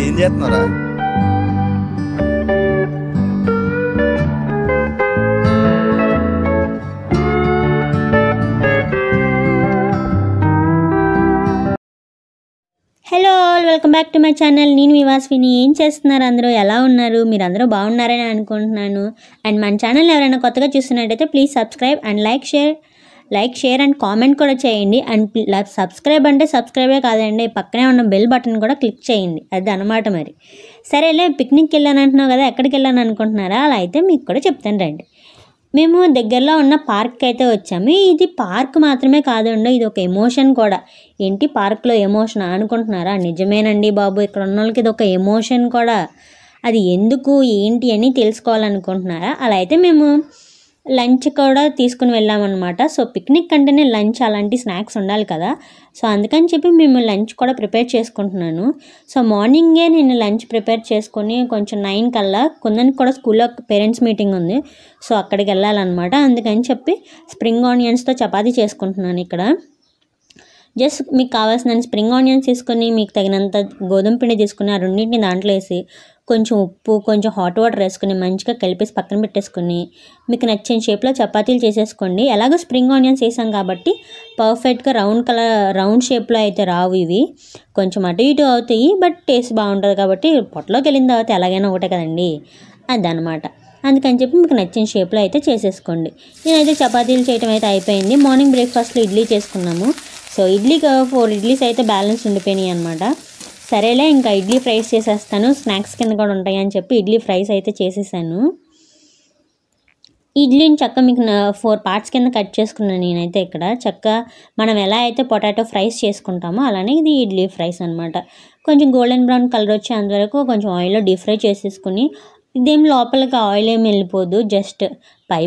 ఏం చేస్తున్నారా? Hello all, welcome back to my channel. నేను మీ వాస్విని. ఏం చేస్తున్నారు అందరూ? ఎలా ఉన్నారు? మీరు అందరూ బాగున్నారని అనుకుంటున్నాను. అండ్ మన ఛానల్ ఎవరైనా కొత్తగా చూస్తున్నట్టయితే please subscribe and like share and comment కూడా చేయండి. అండ్ సబ్స్క్రైబ్ అంటే సబ్స్క్రైబే కాదండి, పక్కనే ఉన్న బెల్ బటన్ కూడా క్లిక్ చేయండి. అది అనమాట. మరి సరేలే, పిక్నిక్కి వెళ్ళాను అంటున్నావు కదా, ఎక్కడికి వెళ్ళాను అనుకుంటున్నారా? అలా అయితే మీకు కూడా చెప్తాను రండి. మేము దగ్గరలో ఉన్న పార్క్కి అయితే వచ్చాము. ఇది పార్క్ మాత్రమే కాదండి, ఇది ఒక ఎమోషన్ కూడా. ఏంటి పార్క్లో ఎమోషన్ అనుకుంటున్నారా? నిజమేనండి బాబు, ఇక్కడ ఉన్న వాళ్ళకి ఇది ఒక ఎమోషన్ కూడా. అది ఎందుకు ఏంటి అని తెలుసుకోవాలనుకుంటున్నారా? అలా అయితే మేము లంచ్ కూడా తీసుకుని వెళ్ళామన్నమాట. సో పిక్నిక్ అంటేనే లంచ్, అలాంటి స్నాక్స్ ఉండాలి కదా. సో అందుకని చెప్పి మేము లంచ్ కూడా ప్రిపేర్ చేసుకుంటున్నాను. సో మార్నింగే నేను లంచ్ ప్రిపేర్ చేసుకొని కొంచెం 9 కల్లా కొందరికి కూడా స్కూల్లో పేరెంట్స్ మీటింగ్ ఉంది. సో అక్కడికి వెళ్ళాలన్నమాట. అందుకని చెప్పి స్ప్రింగ్ ఆనియన్స్తో చపాతీ చేసుకుంటున్నాను ఇక్కడ. జస్ట్ మీకు కావాల్సిన స్ప్రింగ్ ఆనియన్స్ తీసుకొని, మీకు తగినంత గోధుమ పిండి తీసుకుని, ఆ రెండింటిని దాంట్లో వేసి కొంచెం ఉప్పు, కొంచెం హాట్ వాటర్ వేసుకుని మంచిగా కలిపేసి పక్కన పెట్టేసుకుని, మీకు నచ్చిన షేప్లో చపాతీలు చేసేసుకోండి. ఎలాగో స్ప్రింగ్ ఆనియన్స్ వేసాం కాబట్టి పర్ఫెక్ట్గా రౌండ్ షేప్లో అయితే రావు ఇవి, కొంచెం అటు ఇటు అవుతాయి. బట్ టేస్ట్ బాగుంటుంది కాబట్టి పొట్టలోకి వెళ్ళిన తర్వాత ఎలాగైనా ఒకటే కదండి, అదనమాట. అందుకని చెప్పి మీకు నచ్చిన షేప్లో అయితే చేసేసుకోండి. నేనైతే చపాతీలు చేయటం అయితే అయిపోయింది. మార్నింగ్ బ్రేక్ఫాస్ట్లో ఇడ్లీ చేసుకున్నాము. సో ఇడ్లీకి 4 ఇడ్లీస్ అయితే బ్యాలెన్స్ ఉండిపోయినాయి అనమాట. సరేలే, ఇంకా ఇడ్లీ ఫ్రైస్ చేసేస్తాను, స్నాక్స్ కింద కూడా ఉంటాయి అని చెప్పి ఇడ్లీ ఫ్రైస్ అయితే చేసేసాను. ఇడ్లీని చక్క మీకు 4 పార్ట్స్ కింద కట్ చేసుకున్నాను నేనైతే ఇక్కడ. చక్క మనం ఎలా అయితే పొటాటో ఫ్రైస్ చేసుకుంటామో అలానే ఇది ఇడ్లీ ఫ్రైస్ అనమాట. కొంచెం గోల్డెన్ బ్రౌన్ కలర్ వచ్చే అంతవరకు కొంచెం ఆయిల్లో డీప్ ఫ్రై చేసేసుకుని, ఇదేం లోపలికి ఆయిల్ ఏమి వెళ్ళిపోదు, జస్ట్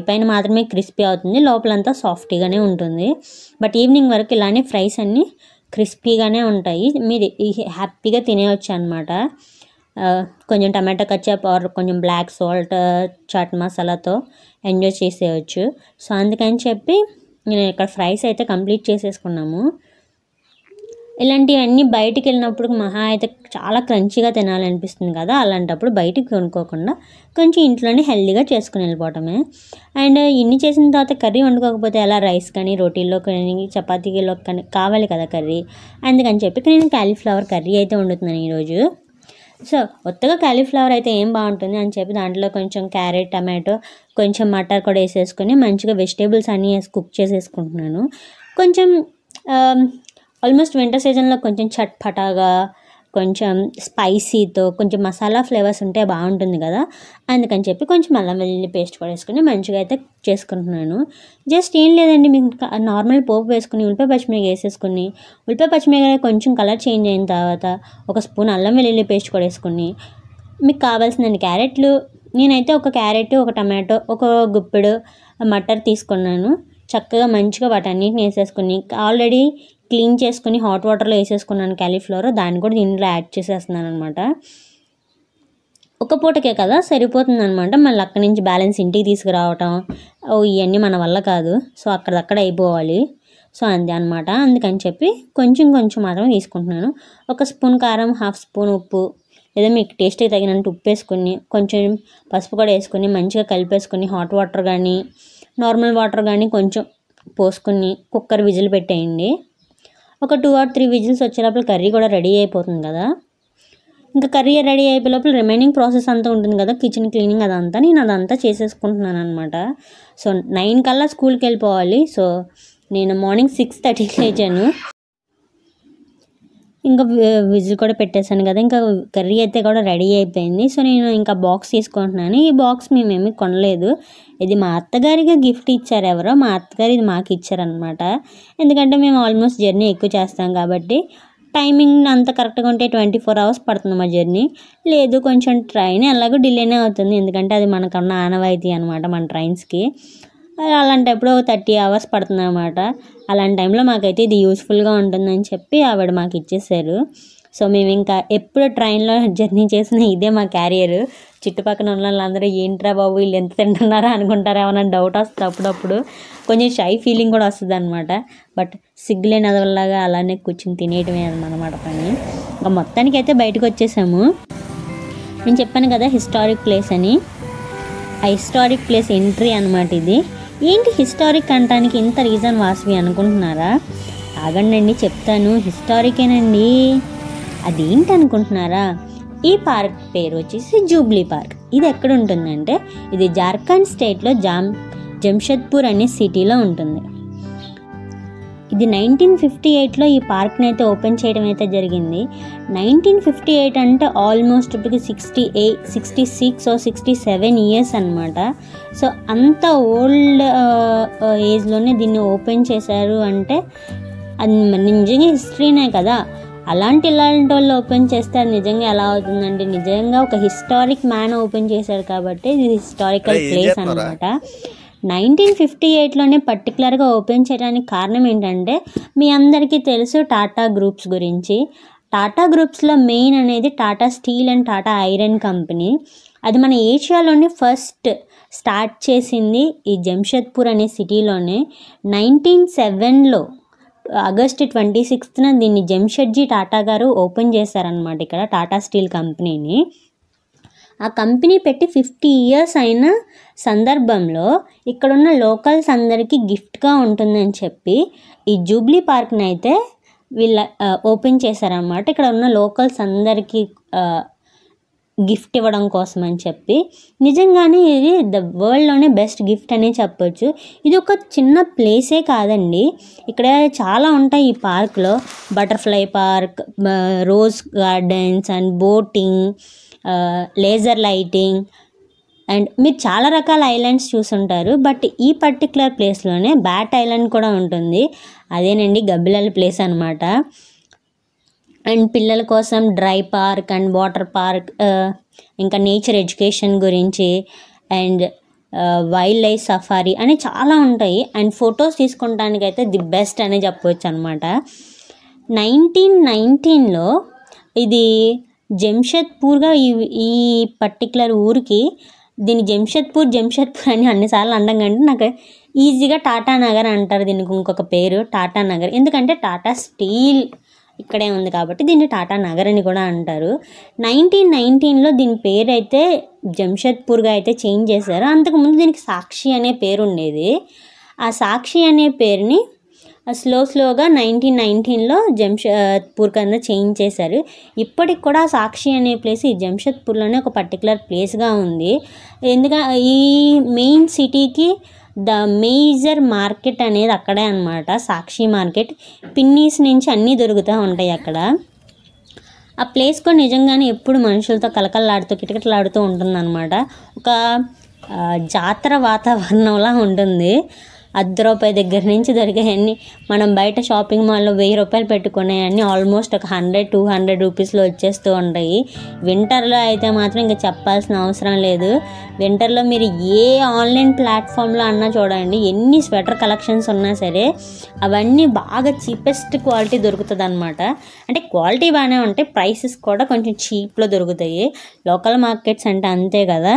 పైన మాత్రమే క్రిస్పీ అవుతుంది, లోపలంతా సాఫ్టీగానే ఉంటుంది. బట్ ఈవినింగ్ వరకు ఇలానే ఫ్రైస్ అన్నీ క్రిస్పీగానే ఉంటాయి, మీరు హ్యాపీగా తినేయచ్చు అనమాట. కొంచెం టమాటో కచ్చప్ ఆర్ కొంచెం బ్లాక్ సాల్ట్, చాట్ మసాలాతో ఎంజాయ్ చేసేయచ్చు. సో అందుకని చెప్పి నేను ఇక్కడ ఫ్రైస్ అయితే కంప్లీట్ చేసేసుకున్నాము. ఇలాంటివన్నీ బయటికి వెళ్ళినప్పుడు మహా అయితే చాలా క్రంచీగా తినాలనిపిస్తుంది కదా, అలాంటప్పుడు బయటికి కొనుక్కోకుండా కొంచెం ఇంట్లోనే హెల్దీగా చేసుకుని వెళ్ళిపోవటమే. అండ్ ఇన్ని చేసిన తర్వాత కర్రీ వండుకోకపోతే ఎలా, రైస్ కానీ రోటీల్లో కానీ చపాతీలో కానీ కావాలి కదా కర్రీ. అందుకని చెప్పి నేను కాలీఫ్లవర్ కర్రీ అయితే వండుతున్నాను ఈరోజు. సో కొత్తగా కాలీఫ్లవర్ అయితే ఏం బాగుంటుంది అని చెప్పి దాంట్లో కొంచెం క్యారెట్, టమాటో, కొంచెం మటర్ కూడా వేసేసుకొని మంచిగా వెజిటేబుల్స్ అన్నీ వేసి కుక్ చేసేసుకుంటున్నాను. కొంచెం ఆల్మోస్ట్ వింటర్ సీజన్లో కొంచెం చట్పటాగా, కొంచెం స్పైసీతో, కొంచెం మసాలా ఫ్లేవర్స్ ఉంటే బాగుంటుంది కదా. అందుకని చెప్పి కొంచెం అల్లం వెల్లుల్లి పేస్ట్ కూడా వేసుకుని మంచిగా అయితే చేసుకుంటున్నాను. జస్ట్ ఏం లేదండి, మీకు నార్మల్ పోపు వేసుకుని ఉల్లిపాయ పచ్చిమిరపకాయ వేసేసుకుని, ఉల్లిపాయ పచ్చిమిరపకాయ కొంచెం కలర్ చేంజ్ అయిన తర్వాత 1 స్పూన్ అల్లం వెల్లుల్లి పేస్ట్ కూడా వేసుకుని, మీకు కావాల్సిన క్యారెట్లు, నేనైతే 1 క్యారెట్, 1 టమాటో, 1 గుప్పెడు మటర్ తీసుకున్నాను. చక్కగా మంచిగా వాటన్నిటిని వేసేసుకుని ఆల్రెడీ క్లీన్ చేసుకుని హాట్ వాటర్లో వేసేసుకున్నాను కాలీఫ్లవర్, దాన్ని కూడా దీంట్లో యాడ్ చేసేస్తున్నాను అనమాట. ఒక పూటకే కదా సరిపోతుంది అనమాట, మళ్ళీ అక్కడి నుంచి బ్యాలెన్స్ ఇంటికి తీసుకురావటం ఇవన్నీ మన వల్ల కాదు. సో అక్కడక్కడ అయిపోవాలి. సో అంతే అనమాట. అందుకని చెప్పి కొంచెం మాత్రం తీసుకుంటున్నాను. 1 స్పూన్ కారం, 1/2 స్పూన్ ఉప్పు, లేదా మీకు టేస్ట్కి తగినంత ఉప్పు వేసుకొని, కొంచెం పసుపు కూడా వేసుకొని మంచిగా కలిపేసుకొని హాట్ వాటర్ కానీ నార్మల్ వాటర్ కానీ కొంచెం పోసుకొని కుక్కర్ విజిల్ పెట్టేయండి. ఒక 2 or 3 విజిల్స్ వచ్చే లోపల కర్రీ కూడా రెడీ అయిపోతుంది కదా. ఇంకా కర్రీ రెడీ అయిపోయే లోపల రిమైనింగ్ ప్రాసెస్ అంతా ఉంటుంది కదా, కిచెన్ క్లీనింగ్ అదంతా, నేను అదంతా చేసేసుకుంటున్నాను అనమాట. సో 9 కల్లా స్కూల్కి వెళ్ళిపోవాలి. సో నేను మార్నింగ్ 6:30కి లేచాను. ఇంకా విజిల్ కూడా పెట్టేశాను కదా, ఇంకా కర్రీ అయితే కూడా రెడీ అయిపోయింది. సో నేను ఇంకా బాక్స్ తీసుకుంటున్నాను. ఈ బాక్స్ మేమేమి కొనలేదు, ఇది మా అత్తగారిగా గిఫ్ట్ ఇచ్చారు ఎవరో, మా అత్తగారు ఇది మాకు ఇచ్చారనమాట. ఎందుకంటే మేము ఆల్మోస్ట్ జర్నీ ఎక్కువ చేస్తాం కాబట్టి టైమింగ్ అంత కరెక్ట్గా ఉంటే 24 hours పడుతుంది మా జర్నీ. లేదు కొంచెం ట్రైన్ ఎలాగో డిలేనే అవుతుంది, ఎందుకంటే అది మనకున్న ఆనవాయితీ అనమాట మన ట్రైన్స్కి. అలాంటప్పుడు 30 hours పడుతుంది అనమాట. అలాంటి టైంలో మాకైతే ఇది యూస్ఫుల్గా ఉంటుందని చెప్పి ఆవిడ మాకు ఇచ్చేసారు. సో మేము ఇంకా ఎప్పుడు ట్రైన్లో జర్నీ చేసినా ఇదే మా క్యారియర్. చుట్టుపక్కల ఉన్న వాళ్ళందరూ ఏంట్రా బాబు వీళ్ళు ఎంత తింటున్నారా అనుకుంటారా ఏమన్నా డౌట్ వస్తుంది అప్పుడప్పుడు. కొంచెం షై ఫీలింగ్ కూడా వస్తుంది అనమాట. బట్ సిగ్గులేని అదవల్లాగా అలానే కూర్చుని తినేయటమే అనమాట పని. ఇంకా మొత్తానికి అయితే బయటకు వచ్చేసాము. నేను చెప్పాను కదా హిస్టారిక్ ప్లేస్ అని. ఆ హిస్టారిక్ ప్లేస్ ఎంట్రీ అనమాట ఇది. ఏంటి హిస్టారిక్ అనడానికి ఇంత రీజన్ వాసవి అనుకుంటున్నారా? ఆగండి చెప్తాను. హిస్టారికేనండి. అదేంటి అనుకుంటున్నారా? ఈ పార్క్ పేరు వచ్చేసి జూబ్లీ పార్క్. ఇది ఎక్కడ ఉంటుందంటే ఇది జార్ఖండ్ స్టేట్లో జంషెద్పూర్ అనే సిటీలో ఉంటుంది. ఇది 1958లో ఈ పార్క్ని అయితే ఓపెన్ చేయడం అయితే జరిగింది. 1958 అంటే ఆల్మోస్ట్ ఇప్పటికి 66 or 67 ఇయర్స్ అనమాట. సో అంత ఓల్డ్ ఏజ్లోనే దీన్ని ఓపెన్ చేశారు అంటే అది నిజంగా హిస్టరీనే కదా. ఇలాంటి వాళ్ళు ఓపెన్ చేస్తే అది నిజంగా ఎలా అవుతుందండి? నిజంగా ఒక హిస్టారిక్ మ్యాన్ ఓపెన్ చేశారు కాబట్టి ఇది హిస్టారికల్ ప్లేస్ అనమాట. 1958లోనే పర్టికులర్గా ఓపెన్ చేయడానికి కారణం ఏంటంటే మీ అందరికీ తెలుసు టాటా గ్రూప్స్ గురించి. టాటా గ్రూప్స్లో మెయిన్ అనేది Tata steel and Tata iron company. అది మన ఏషియాలోనే ఫస్ట్ స్టార్ట్ చేసింది ఈ జంషెద్పూర్ అనే సిటీలోనే. 1907లో ఆగస్టు 26న దీన్ని జంషెడ్జీ టాటా గారు ఓపెన్ చేశారనమాట ఇక్కడ టాటా స్టీల్ కంపెనీని. ఆ కంపెనీ పెట్టి 50 ఇయర్స్ అయిన సందర్భంలో ఇక్కడున్న లోకల్స్ అందరికీ గిఫ్ట్గా ఉంటుందని చెప్పి ఈ జూబ్లీ పార్క్ని అయితే వీళ్ళ ఓపెన్ చేశారనమాట. ఇక్కడ ఉన్న లోకల్స్ అందరికీ గిఫ్ట్ ఇవ్వడం కోసం అని చెప్పి. నిజంగానే ఇది ద వరల్డ్లోనే బెస్ట్ గిఫ్ట్ అనే చెప్పొచ్చు. ఇది ఒక చిన్న ప్లేసే కాదండి, ఇక్కడ చాలా ఉంటాయి ఈ పార్క్లో. Butterfly park, rose gardens and boating, laser lighting and మీరు చాలా రకాల ఐలాండ్స్ చూసుంటారు. బట్ ఈ పర్టికులర్ ప్లేస్లోనే బ్యాట్ ఐలాండ్ కూడా ఉంటుంది. అదేనండి గబ్బిలాల ప్లేస్ అనమాట. అండ్ పిల్లల కోసం dry park and water park, ఇంకా నేచర్ ఎడ్యుకేషన్ గురించి అండ్ వైల్డ్ లైఫ్ సఫారీ అని చాలా ఉంటాయి. అండ్ ఫొటోస్ తీసుకుంటానికైతే ది బెస్ట్ అనే చెప్పవచ్చు అనమాట. 1919లో ఇది జంషెద్పూర్గా ఈ పర్టికులర్ ఊరికి దీన్ని జంషెద్పూర్ అని అన్నిసార్లు అనడం కంటే నాకు ఈజీగా టాటా నగర్ అంటారు. దీనికి ఇంకొక పేరు టాటా నగర్, ఎందుకంటే టాటా స్టీల్ ఇక్కడే ఉంది కాబట్టి దీన్ని టాటా నగర్ అని కూడా అంటారు. 1919లో దీని పేరు అయితే జంషెద్పూర్గా అయితే చేంజ్ చేశారు. అంతకుముందు దీనికి సాక్షి అనే పేరు ఉండేది. ఆ సాక్షి అనే పేరుని స్లోగా 1919లో జంషెద్పూర్ కింద చేంజ్ చేశారు. ఇప్పటికి కూడా సాక్షి అనే ప్లేస్ ఈ జంషెద్పూర్లోనే ఒక పర్టికులర్ ప్లేస్గా ఉంది. ఎందుకంటే ఈ మెయిన్ సిటీకి ద మేజర్ మార్కెట్ అనేది అక్కడే అనమాట, సాక్షి మార్కెట్. పిన్నీస్ నుంచి అన్నీ దొరుకుతూ ఉంటాయి అక్కడ. ఆ ప్లేస్ కూడా నిజంగానే ఎప్పుడు మనుషులతో కలకల్లాడుతూ కిటకిటలాడుతూ ఉంటుందన్నమాట. ఒక జాతర వాతావరణంలా ఉంటుంది. ₹10 దగ్గర నుంచి దొరికేవన్నీ మనం బయట షాపింగ్ మాల్లో ₹1000 పెట్టుకునేవన్నీ ఆల్మోస్ట్ ఒక 100-200 రూపీస్లో వచ్చేస్తూ ఉంటాయి. వింటర్లో అయితే మాత్రం ఇంకా చెప్పాల్సిన అవసరం లేదు. వింటర్లో మీరు ఏ ఆన్లైన్ ప్లాట్ఫామ్లో అన్నా చూడండి, ఎన్ని స్వెటర్ కలెక్షన్స్ ఉన్నా సరే అవన్నీ బాగా చీపెస్ట్ క్వాలిటీ దొరుకుతుంది అనమాట. అంటే క్వాలిటీ బాగానే ఉంటాయి, ప్రైసెస్ కూడా కొంచెం చీప్లో దొరుకుతాయి. లోకల్ మార్కెట్స్ అంటే అంతే కదా.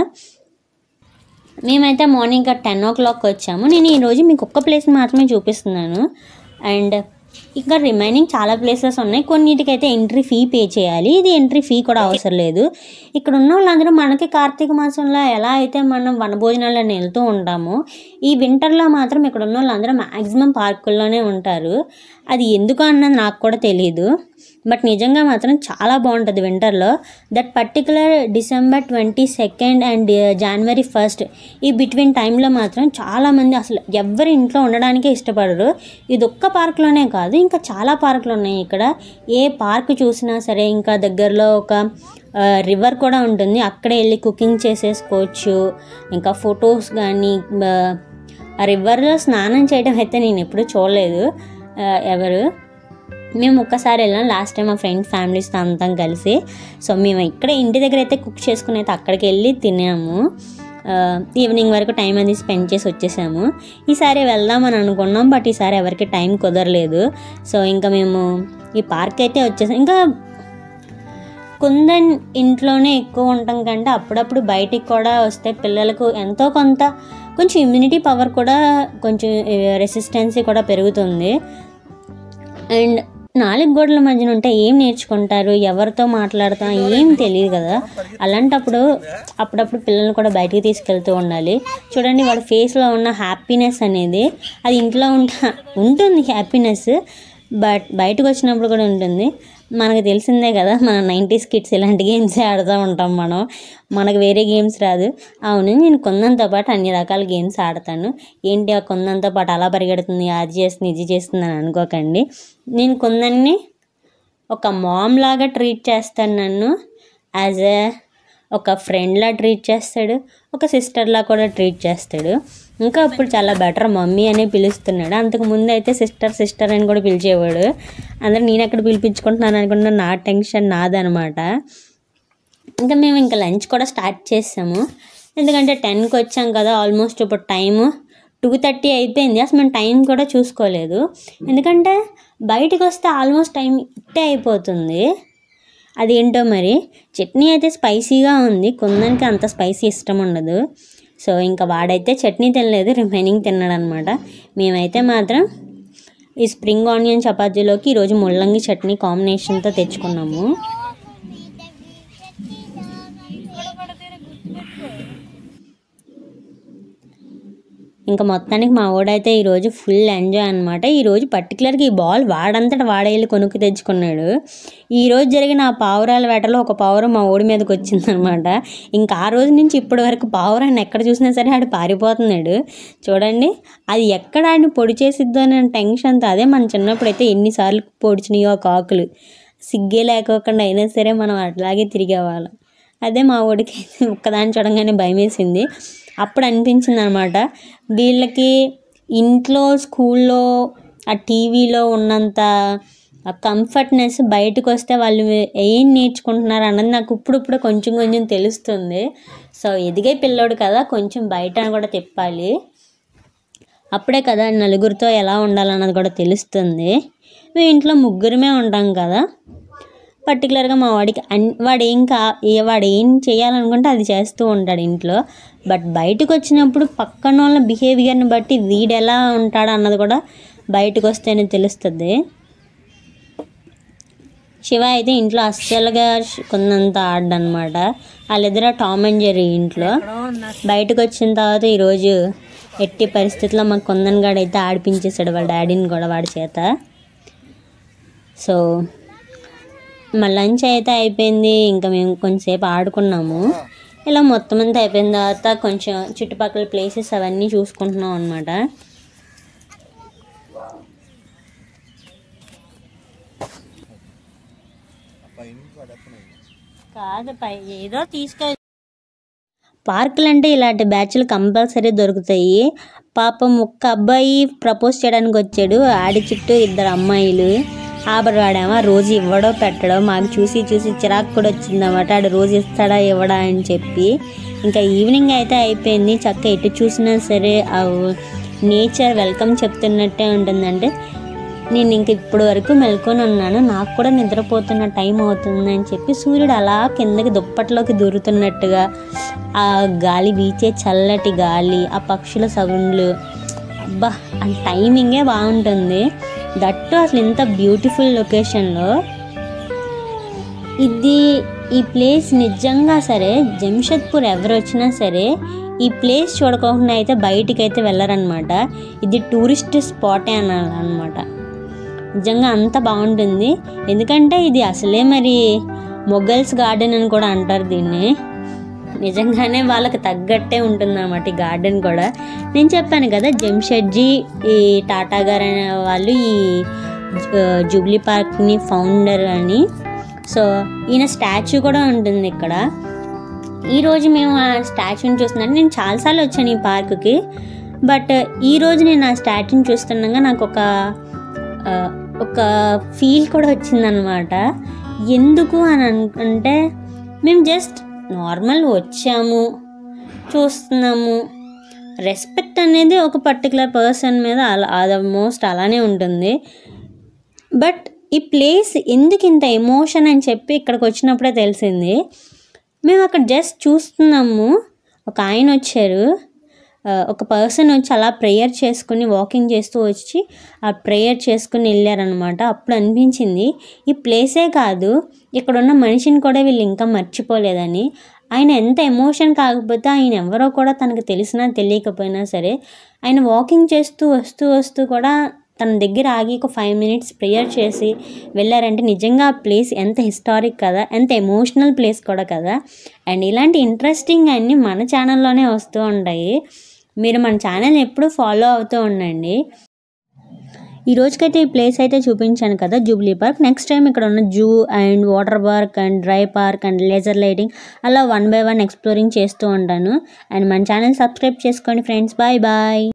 మేమైతే మార్నింగ్ 10 o'clock వచ్చాము. నేను ఈరోజు మీకు ఒక్క ప్లేస్ మాత్రమే చూపిస్తున్నాను. అండ్ ఇంకా రిమైనింగ్ చాలా ప్లేసెస్ ఉన్నాయి. కొన్నిటికైతే ఎంట్రీ ఫీ పే చేయాలి. ఇది ఎంట్రీ ఫీ కూడా అవసరం లేదు. ఇక్కడ ఉన్న వాళ్ళందరూ మనకి కార్తీక మాసంలో ఎలా అయితే మనం వనభోజనాలను వెళ్తూ ఉంటామో, ఈ వింటర్లో మాత్రం ఇక్కడ ఉన్న వాళ్ళందరూ మ్యాక్సిమం పార్కుల్లోనే ఉంటారు. అది ఎందుకు అన్నది నాకు కూడా తెలియదు, బట్ నిజంగా మాత్రం చాలా బాగుంటుంది వింటర్లో. That particular December 22nd and January 1st ఈ బిట్వీన్ టైంలో మాత్రం చాలామంది అసలు ఎవరి ఇంట్లో ఉండడానికే ఇష్టపడరు. ఇది ఒక్క పార్క్లోనే కాదు, ఇంకా చాలా పార్కులు ఉన్నాయి ఇక్కడ. ఏ పార్క్ చూసినా సరే ఇంకా దగ్గరలో ఒక రివర్ కూడా ఉంటుంది, అక్కడే వెళ్ళి కుకింగ్ చేసేసుకోవచ్చు. ఇంకా ఫొటోస్ కానీ ఆ రివర్లో స్నానం చేయడం అయితే నేను ఎప్పుడూ చూడలేదు ఎవరు. మేము ఒక్కసారి వెళ్ళాం లాస్ట్ టైం మా ఫ్రెండ్ ఫ్యామిలీస్తో అంతా కలిసి. సో మేము ఇక్కడ ఇంటి దగ్గర అయితే కుక్ చేసుకుని అయితే అక్కడికి వెళ్ళి తిన్నాము. ఈవినింగ్ వరకు టైం అది స్పెండ్ చేసి వచ్చేసాము. ఈసారి వెళ్దామని అనుకున్నాం, బట్ ఈసారి ఎవరికి టైం కుదరలేదు. సో ఇంకా మేము ఈ పార్క్ అయితే వచ్చేసాం. ఇంకా కుందన్ ఇంట్లోనే ఎక్కువ ఉండటం కంటే అప్పుడప్పుడు బయటికి కూడా వస్తే పిల్లలకు ఎంతో కొంత కొంచెం ఇమ్యూనిటీ పవర్ కూడా కొంచెం రెసిస్టెన్సీ కూడా పెరుగుతుంది. అండ్ 4 గోడల మధ్యన ఉంటే ఏం నేర్చుకుంటారు, ఎవరితో మాట్లాడతాం ఏం తెలియదు కదా. అలాంటప్పుడు అప్పుడప్పుడు పిల్లల్ని కూడా బయటికి తీసుకెళ్తూ ఉండాలి. చూడండి వాడి ఫేస్లో ఉన్న హ్యాపీనెస్ అనేది, అది ఇంట్లో ఉంటుంది హ్యాపీనెస్, బట్ బయటకు వచ్చినప్పుడు కూడా ఉంటుంది. మనకు తెలిసిందే కదా, మన 90s కిడ్స్ ఇలాంటి గేమ్సే ఆడుతూ ఉంటాం మనకు వేరే గేమ్స్ రాదు. అవును, నేను కొందంతో పాటు అన్ని రకాల గేమ్స్ ఆడతాను. ఏంటి ఆ కొందంతో పాటు అలా పరిగెడుతుంది, అది చేస్తుంది ఇది చేస్తుంది అని అనుకోకండి. నేను కొందన్ని ఒక మామ్ లాగా ట్రీట్ చేస్తాను, నన్ను యాజ్ ఒక ఫ్రెండ్లా ట్రీట్ చేస్తాడు, ఒక సిస్టర్లా కూడా ట్రీట్ చేస్తాడు. ఇంకా అప్పుడు చాలా బెటర్ మమ్మీ అనే పిలుస్తున్నాడు. అంతకు ముందు అయితే సిస్టర్ అని కూడా పిలిచేవాడు. అందరూ నేను ఎక్కడ పిలిపించుకుంటున్నాను అనుకుంటున్నా, నా టెన్షన్ నాదనమాట. ఇంకా మేము ఇంకా లంచ్ కూడా స్టార్ట్ చేసాము, ఎందుకంటే 10కి వచ్చాం కదా. ఆల్మోస్ట్ ఇప్పుడు టైము 2:30 అయిపోయింది. అసలు మేము టైం కూడా చూసుకోలేదు, ఎందుకంటే బయటకు వస్తే ఆల్మోస్ట్ టైం ఇట్టే అయిపోతుంది. అదేంటో మరి. చట్నీ అయితే స్పైసీగా ఉంది, కొందరికి అంత స్పైసీ ఇష్టం ఉండదు. సో ఇంకా వాడైతే చట్నీ తినలేదు, రిమైనింగ్ తిన్నాడు అనమాట. మేమైతే మాత్రం ఈ స్ప్రింగ్ ఆనియన్ చపాతీలోకి ఈరోజు ముల్లంగి చట్నీ కాంబినేషన్తో తెచ్చుకున్నాము. ఇంకా మొత్తానికి మా వాడైతే ఈరోజు ఫుల్ ఎంజాయ్ అనమాట. ఈరోజు పర్టికులర్గా ఈ బాల్ వాడంతటా వాడేళ్ళు కొనుక్కు తెచ్చుకున్నాడు. ఈరోజు జరిగిన ఆ పావురాల వేటలో ఒక పావురం మా ఓడి మీదకి వచ్చిందనమాట. ఇంకా ఆ రోజు నుంచి ఇప్పటి వరకు పావురాన్ని ఎక్కడ చూసినా సరే ఆడు పారిపోతున్నాడు. చూడండి, అది ఎక్కడ ఆడిని పొడి చేసిద్దో అనే టెన్షన్తో. అదే మన చిన్నప్పుడు అయితే ఎన్నిసార్లు పొడిచినాయో కాకులు, సిగ్గే లేకోకుండా అయినా సరే మనం అట్లాగే తిరిగేవాళ్ళం. అదే మా ఓడికి అయితే ఒక్కదాన్ని చూడంగానే భయం వేసింది. అప్పుడు అనిపించింది అనమాట, వీళ్ళకి ఇంట్లో స్కూల్లో ఆ టీవీలో ఉన్నంత కంఫర్ట్నెస్ బయటకు వస్తే వాళ్ళు ఏం నేర్చుకుంటున్నారు అన్నది నాకు ఇప్పుడు కొంచెం కొంచెం తెలుస్తుంది. సో ఎదిగే పిల్లోడు కదా, కొంచెం బయట కూడా తిప్పాలి, అప్పుడే కదా నలుగురితో ఎలా ఉండాలన్నది కూడా తెలుస్తుంది. మేము ఇంట్లో ముగ్గురమే ఉంటాం కదా. పర్టికులర్గా మా వాడికి వాడు ఏం చేయాలనుకుంటే అది చేస్తూ ఉంటాడు ఇంట్లో. బట్ బయటకు వచ్చినప్పుడు పక్కన వాళ్ళ బిహేవియర్ని బట్టి వీడు ఎలా ఉంటాడు అన్నది కూడా బయటకు వస్తేనే తెలుస్తుంది. శివ అయితే ఇంట్లో అస్సలుగా కొందంత ఆడనమాట. వాళ్ళిద్దరు టామ్ అండ్ జెర్రీ ఇంట్లో. బయటకు వచ్చిన తర్వాత ఈరోజు ఎట్టి పరిస్థితుల్లో మాకు కొందన్ గాడు అయితే ఆడిపించేసాడు వాళ్ళ డాడీని కూడా వాడి చేత. సో మా లంచ్ అయితే అయిపోయింది, ఇంకా మేము కొంచెంసేపు ఆడుకున్నాము. ఇలా మొత్తం అంతా అయిపోయిన తర్వాత కొంచెం చుట్టుపక్కల ప్లేసెస్ అవన్నీ చూసుకుంటున్నాం అనమాట. కాదు ఏదో పార్కులు అంటే ఇలాంటి బ్యాచ్లు కంపల్సరీ దొరుకుతాయి. పాపం ఒక్క అబ్బాయి ప్రపోజ్ చేయడానికి వచ్చాడు, ఆడి చుట్టూ 2 అమ్మాయిలు. ఆబరవాడేమో రోజు ఇవ్వడో పెట్టడో మాకు చూసి చిరాకు కూడా వచ్చిందన్నమాట. ఆడు రోజు ఇస్తాడా ఇవ్వడా అని చెప్పి. ఇంకా ఈవినింగ్ అయితే అయిపోయింది. చక్క ఎటు చూసినా సరే ఆ నేచర్ వెల్కమ్ చెప్తున్నట్టే ఉంటుందంటే. నేను ఇంక ఇప్పుడు వరకు మెల్కొని ఉన్నాను, నాకు కూడా నిద్రపోతున్న టైం అవుతుందని చెప్పి సూర్యుడు అలా కిందకి దుప్పట్లోకి దూరుతున్నట్టుగా, ఆ గాలి వీచే చల్లటి గాలి, ఆ పక్షుల సౌండ్లు, అబ్బా ఆ టైమింగే బాగుంటుంది. దట్టు అసలు ఇంత బ్యూటిఫుల్ లొకేషన్లో. ఈ ప్లేస్ నిజంగా సరే జంషెద్పూర్ ఎవరు వచ్చినా సరే ఈ ప్లేస్ చూడకుండా అయితే బయటికి అయితే వెళ్ళరనమాట. ఇది టూరిస్ట్ స్పాటే అన్నమాట. నిజంగా అంత బాగుంటుంది, ఎందుకంటే ఇది అసలే మరి మొఘల్స్ గార్డెన్ అని కూడా అంటారు దీన్ని. నిజంగానే వాళ్ళకి తగ్గట్టే ఉంటుందన్నమాట ఈ గార్డెన్ కూడా. నేను చెప్పాను కదా జంషెడ్జీ ఈ టాటా గారు అనే వాళ్ళు ఈ జూబ్లీ పార్క్ని ఫౌండర్ అని. సో ఈయన స్టాచ్యూ కూడా ఉంటుంది ఇక్కడ. ఈరోజు మేము ఆ స్టాచ్యూని చూస్తున్నాను. నేను చాలాసార్లు వచ్చాను ఈ పార్కుకి, బట్ ఈరోజు నేను ఆ స్టాచ్యూని చూస్తుండగా నాకు ఒక ఫీల్ కూడా వచ్చిందనమాట. ఎందుకు అని అనుకుంటే, మేము జస్ట్ నార్మల్ వచ్చాము, చూస్తున్నాము. రెస్పెక్ట్ అనేది ఒక పర్టికులర్ పర్సన్ మీద ఆల్మోస్ట్ అలానే ఉంటుంది. బట్ ఈ ప్లేస్ ఎందుకు ఇంత ఎమోషన్ అని చెప్పి ఇక్కడికి వచ్చినప్పుడే తెలిసింది. మేము అక్కడ జస్ట్ చూస్తున్నాము, ఒక ఆయన వచ్చారు, ఒక పర్సన్ వచ్చి అలా ప్రేయర్ చేసుకుని వాకింగ్ చేస్తూ వచ్చి ఆ ప్రేయర్ చేసుకుని వెళ్ళారనమాట. అప్పుడు అనిపించింది ఈ ప్లేసే కాదు ఇక్కడ ఉన్న మనిషిని కూడా వీళ్ళు ఇంకా మర్చిపోలేదని. ఆయన ఎంత ఎమోషన్ కాకపోతే ఆయన ఎవరో కూడా తనకు తెలిసినా తెలియకపోయినా సరే ఆయన వాకింగ్ చేస్తూ వస్తూ కూడా తన దగ్గర ఆగి ఒక 5 minutes ప్రేయర్ చేసి వెళ్ళారంటే నిజంగా ఆ ప్లేస్ ఎంత హిస్టారిక్ కదా, ఎంత ఎమోషనల్ ప్లేస్ కూడా కదా. అండ్ ఇలాంటి ఇంట్రెస్టింగ్ అన్నీ మన ఛానల్లోనే వస్తూ ఉంటాయి. మీరు మన ఛానల్ ఎప్పుడూ ఫాలో అవుతూ ఉండండి. ఈ రోజుకైతే ఈ ప్లేస్ అయితే చూపించాను కదా, జూబ్లీ పార్క్. నెక్స్ట్ టైం ఇక్కడ ఉన్న zoo and water park and dry park and laser lighting అలా 1 by 1 ఎక్స్ప్లోరింగ్ చేస్తూ ఉంటాను. అండ్ మన ఛానల్ సబ్స్క్రైబ్ చేసుకోండి ఫ్రెండ్స్. Bye bye.